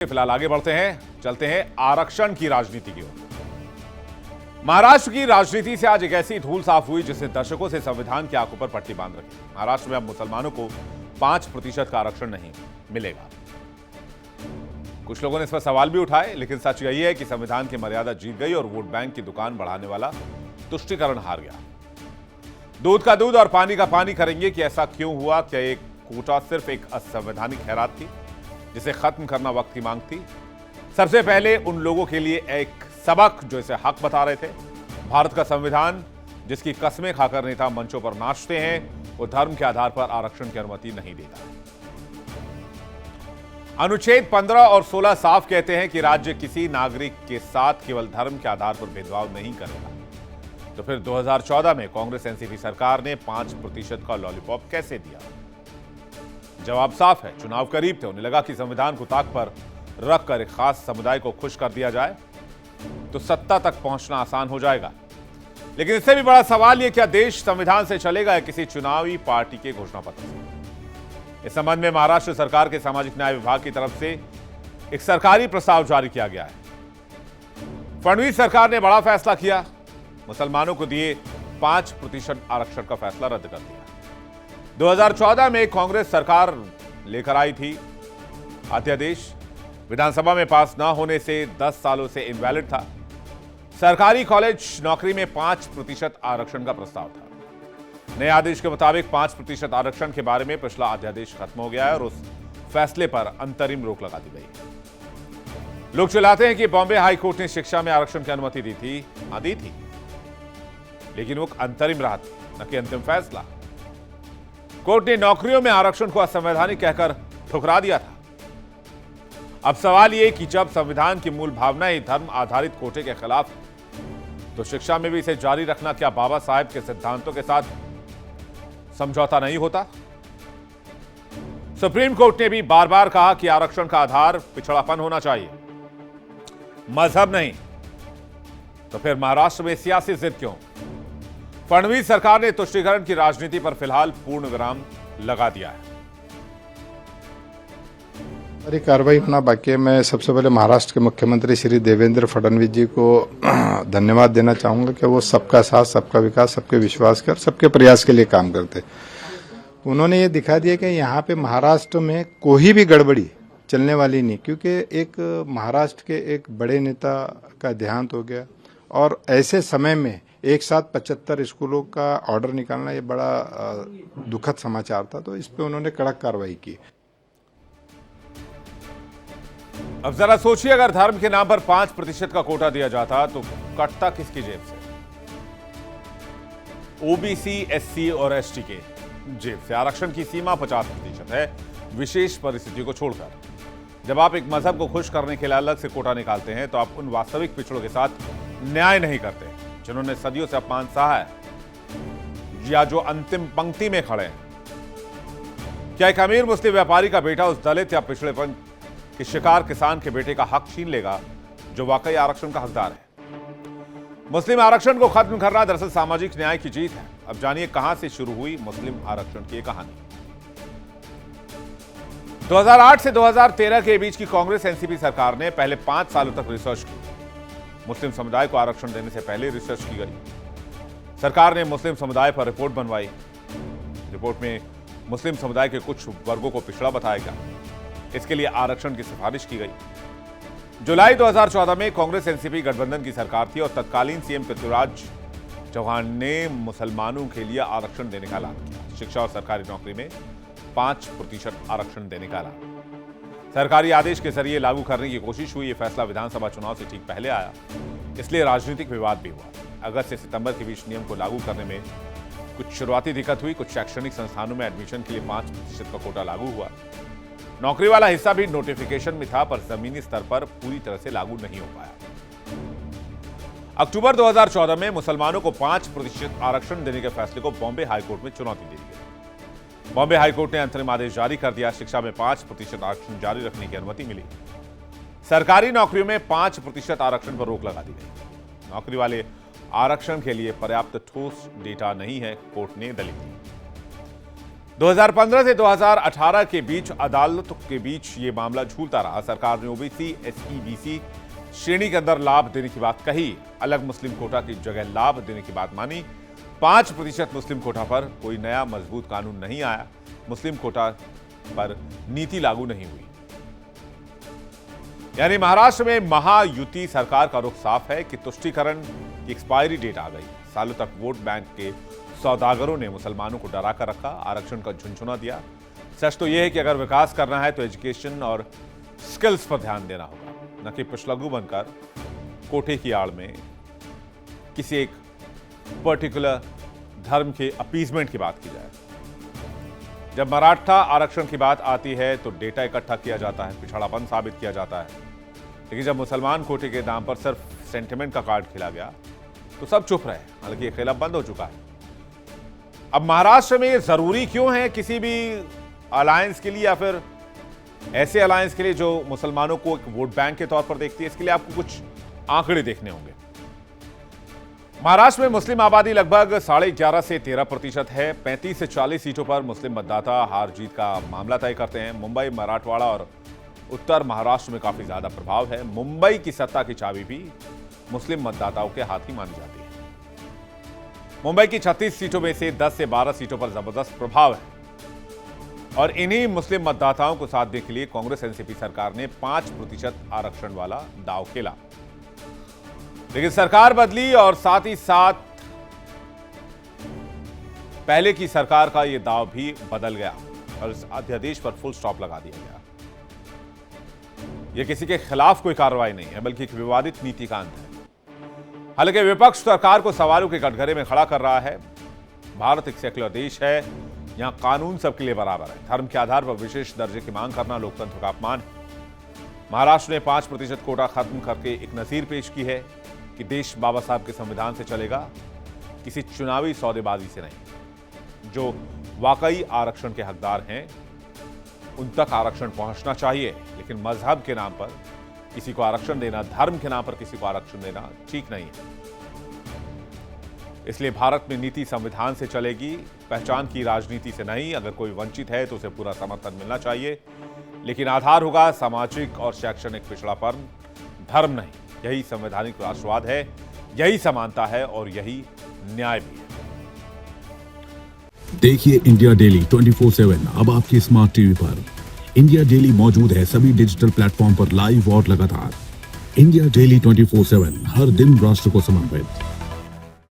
फिलहाल आगे बढ़ते हैं, चलते हैं आरक्षण की राजनीति की ओर। महाराष्ट्र की राजनीति से आज एक ऐसी धूल साफ हुई जिसने दशकों से संविधान की आंखों पर पट्टी बांध रखी। महाराष्ट्र में अब मुसलमानों को 5% का आरक्षण नहीं मिलेगा। कुछ लोगों ने इस पर सवाल भी उठाए, लेकिन सच यही है कि संविधान की मर्यादा जीत गई और वोट बैंक की दुकान बढ़ाने वाला तुष्टीकरण हार गया। दूध का दूध और पानी का पानी करेंगे कि ऐसा क्यों हुआ? क्या एक कोटा सिर्फ एक असंवैधानिक खैरात थी जिसे खत्म करना वक्त की मांग थी? सबसे पहले उन लोगों के लिए एक सबक जो इसे हक बता रहे थे। भारत का संविधान जिसकी कस्में खाकर नेता मंचों पर नाचते हैं, वो धर्म के आधार पर आरक्षण की अनुमति नहीं देता। अनुच्छेद 15 और 16 साफ कहते हैं कि राज्य किसी नागरिक के साथ केवल धर्म के आधार पर भेदभाव नहीं करेगा। तो फिर 2014 में कांग्रेस एनसीपी सरकार ने 5% का लॉलीपॉप कैसे दिया? जवाब साफ है, चुनाव करीब थे, उन्हें लगा कि संविधान को ताक पर रखकर एक खास समुदाय को खुश कर दिया जाए तो सत्ता तक पहुंचना आसान हो जाएगा। लेकिन इससे भी बड़ा सवाल यह, क्या देश संविधान से चलेगा या किसी चुनावी पार्टी के घोषणा पत्र से? इस संबंध में महाराष्ट्र सरकार के सामाजिक न्याय विभाग की तरफ से एक सरकारी प्रस्ताव जारी किया गया है। फडणवीस सरकार ने बड़ा फैसला किया, मुसलमानों को दिए 5% आरक्षण का फैसला रद्द कर दिया। 2014 में कांग्रेस सरकार लेकर आई थी अध्यादेश, विधानसभा में पास न होने से 10 सालों से इनवैलिड था। सरकारी कॉलेज नौकरी में 5% आरक्षण का प्रस्ताव था। नए आदेश के मुताबिक 5% आरक्षण के बारे में पिछला अध्यादेश खत्म हो गया है और उस फैसले पर अंतरिम रोक लगा दी गई। लोग चिल्लाते हैं कि बॉम्बे हाईकोर्ट ने शिक्षा में आरक्षण की अनुमति दी थी। हाँ, दी थी, लेकिन वो अंतरिम रहा था, न कि अंतिम फैसला। कोर्ट ने नौकरियों में आरक्षण को असंवैधानिक कहकर ठुकरा दिया था। अब सवाल यह कि जब संविधान की मूल भावना ही धर्म आधारित कोटे के खिलाफ, तो शिक्षा में भी इसे जारी रखना क्या बाबा साहेब के सिद्धांतों के साथ समझौता नहीं होता? सुप्रीम कोर्ट ने भी बार बार कहा कि आरक्षण का आधार पिछड़ापन होना चाहिए, मजहब नहीं। तो फिर महाराष्ट्र में सियासी जिद क्यों? फडणवीस सरकार ने तुष्टीकरण की राजनीति पर फिलहाल पूर्ण विराम लगा दिया है। अरे कार्रवाई होना बाकी है। मैं सबसे पहले महाराष्ट्र के मुख्यमंत्री श्री देवेंद्र फडणवीस जी को धन्यवाद देना चाहूंगा कि वो सबका साथ, सबका विकास, सबके विश्वास कर, सबके प्रयास के लिए काम करते। उन्होंने ये दिखा दिया कि यहाँ पे महाराष्ट्र में कोई भी गड़बड़ी चलने वाली नहीं, क्योंकि एक महाराष्ट्र के एक बड़े नेता का देहांत हो गया और ऐसे समय में एक साथ 75 स्कूलों का ऑर्डर निकालना ये बड़ा दुखद समाचार था। तो इस पे उन्होंने कड़क कार्रवाई की। अब जरा सोचिए, अगर धर्म के नाम पर 5% का कोटा दिया जाता तो कटता किसकी जेब से? ओबीसी, एससी और एसटी के जेब से। आरक्षण की सीमा 50% है, विशेष परिस्थितियों को छोड़कर। जब आप एक मजहब को खुश करने के लिए अलग से कोटा निकालते हैं तो आप उन वास्तविक पिछड़ों के साथ न्याय नहीं करते जिन्होंने सदियों से अपमान सहा है या जो अंतिम पंक्ति में खड़े हैं। क्या एक अमीर मुस्लिम व्यापारी का बेटा उस दलित या पिछड़ेपन के शिकार किसान के बेटे का हक छीन लेगा जो वाकई आरक्षण का हकदार है? मुस्लिम आरक्षण को खत्म करना दरअसल सामाजिक न्याय की जीत है। अब जानिए कहां से शुरू हुई मुस्लिम आरक्षण की कहानी। 2008 से 2013 के बीच की कांग्रेस एनसीपी सरकार ने पहले 5 सालों तक रिसर्च की। मुस्लिम समुदाय को आरक्षण देने से पहले रिसर्च की गई। सरकार ने मुस्लिम समुदाय पर रिपोर्ट बनवाई। रिपोर्ट में मुस्लिम समुदाय के कुछ वर्गों को पिछड़ा बताया गया। इसके लिए आरक्षण की सिफारिश की गई। जुलाई 2014 में कांग्रेस एनसीपी गठबंधन की सरकार थी और तत्कालीन सीएम पृथ्वीराज चौहान ने मुसलमानों के लिए आरक्षण देने का ऐलान किया। शिक्षा और सरकारी नौकरी में 5% आरक्षण देने का ऐलान सरकारी आदेश के जरिए लागू करने की कोशिश हुई। यह फैसला विधानसभा चुनाव से ठीक पहले आया, इसलिए राजनीतिक विवाद भी हुआ। अगस्त से सितंबर के बीच नियम को लागू करने में कुछ शुरुआती दिक्कत हुई। कुछ शैक्षणिक संस्थानों में एडमिशन के लिए 5% का कोटा लागू हुआ। नौकरी वाला हिस्सा भी नोटिफिकेशन में था, पर जमीनी स्तर पर पूरी तरह से लागू नहीं हो पाया। अक्टूबर 2014 में मुसलमानों को 5% आरक्षण देने के फैसले को बॉम्बे हाईकोर्ट में चुनौती दी गई। बॉम्बे हाईकोर्ट ने अंतरिम आदेश जारी कर दिया। शिक्षा में 5% आरक्षण जारी रखने की अनुमति मिली। सरकारी नौकरियों में 5% आरक्षण पर रोक लगा दी गई। नौकरी वाले आरक्षण के लिए पर्याप्त ठोस डेटा नहीं है, कोर्ट ने दलील दी। 2015 से 2018 के बीच अदालतों के बीच ये मामला झूलता रहा। सरकार ने ओबीसी एसईबीसी श्रेणी के अंदर लाभ देने की बात कही, अलग मुस्लिम कोटा की जगह लाभ देने की बात मानी। 5% मुस्लिम कोटा पर कोई नया मजबूत कानून नहीं आया, मुस्लिम कोटा पर नीति लागू नहीं हुई। यानी महाराष्ट्र में महायुति सरकार का रुख साफ है कि तुष्टीकरण की एक्सपायरी डेट आ गई। सालों तक वोट बैंक के सौदागरों ने मुसलमानों को डरा कर रखा, आरक्षण का झुनझुना दिया। सच तो यह है कि अगर विकास करना है तो एजुकेशन और स्किल्स पर ध्यान देना होगा, न कि पिछलग्गू बनकर कोठे की आड़ में किसी एक पर्टिकुलर धर्म के अपीजमेंट की बात की जाए। जब मराठा आरक्षण की बात आती है तो डेटा इकट्ठा किया जाता है, पिछड़ापन साबित किया जाता है, लेकिन जब मुसलमान कोटे के नाम पर सिर्फ सेंटिमेंट का कार्ड खेला गया तो सब चुप रहे। हालांकि यह खेल अब बंद हो चुका है। अब महाराष्ट्र में ये जरूरी क्यों है किसी भी अलायंस के लिए या फिर ऐसे अलायंस के लिए जो मुसलमानों को एक वोट बैंक के तौर पर देखती है, इसके लिए आपको कुछ आंकड़े देखने होंगे। महाराष्ट्र में मुस्लिम आबादी लगभग 11.5 से 13% है। 35 से 40 सीटों पर मुस्लिम मतदाता हार जीत का मामला तय करते हैं। मुंबई, मराठवाड़ा और उत्तर महाराष्ट्र में काफी ज्यादा प्रभाव है। मुंबई की सत्ता की चाबी भी मुस्लिम मतदाताओं के हाथ ही मानी जाती है। मुंबई की 36 सीटों में से 10 से 12 सीटों पर जबरदस्त प्रभाव है और इन्हीं मुस्लिम मतदाताओं को साथ देने के लिए कांग्रेस एनसीपी सरकार ने 5% आरक्षण वाला दांव खेला। लेकिन सरकार बदली और साथ ही साथ पहले की सरकार का यह दांव भी बदल गया और इस अध्यादेश पर फुल स्टॉप लगा दिया गया। यह किसी के खिलाफ कोई कार्रवाई नहीं है, बल्कि एक विवादित नीति का अंत है। हालांकि विपक्ष सरकार को सवालों के कटघरे में खड़ा कर रहा है। भारत एक सेक्युलर देश है, यहां कानून सबके लिए बराबर है। धर्म के आधार पर विशेष दर्जे की मांग करना लोकतंत्र का अपमान है। महाराष्ट्र ने 5% कोटा खत्म करके एक नजीर पेश की है कि देश बाबा साहब के संविधान से चलेगा, किसी चुनावी सौदेबाजी से नहीं। जो वाकई आरक्षण के हकदार हैं उन तक आरक्षण पहुंचना चाहिए, लेकिन मजहब के नाम पर किसी को आरक्षण देना, धर्म के नाम पर किसी को आरक्षण देना ठीक नहीं है। इसलिए भारत में नीति संविधान से चलेगी, पहचान की राजनीति से नहीं। अगर कोई वंचित है तो उसे पूरा समर्थन मिलना चाहिए, लेकिन आधार होगा सामाजिक और शैक्षणिक पिछड़ापन, धर्म नहीं। यही संवैधानिक राष्ट्रवाद है, यही समानता है और यही न्याय भी है। देखिए इंडिया डेली 24/7 अब आपके स्मार्ट टीवी पर। इंडिया डेली मौजूद है सभी डिजिटल प्लेटफॉर्म पर लाइव और लगातार। इंडिया डेली 24/7 हर दिन राष्ट्र को समर्पित।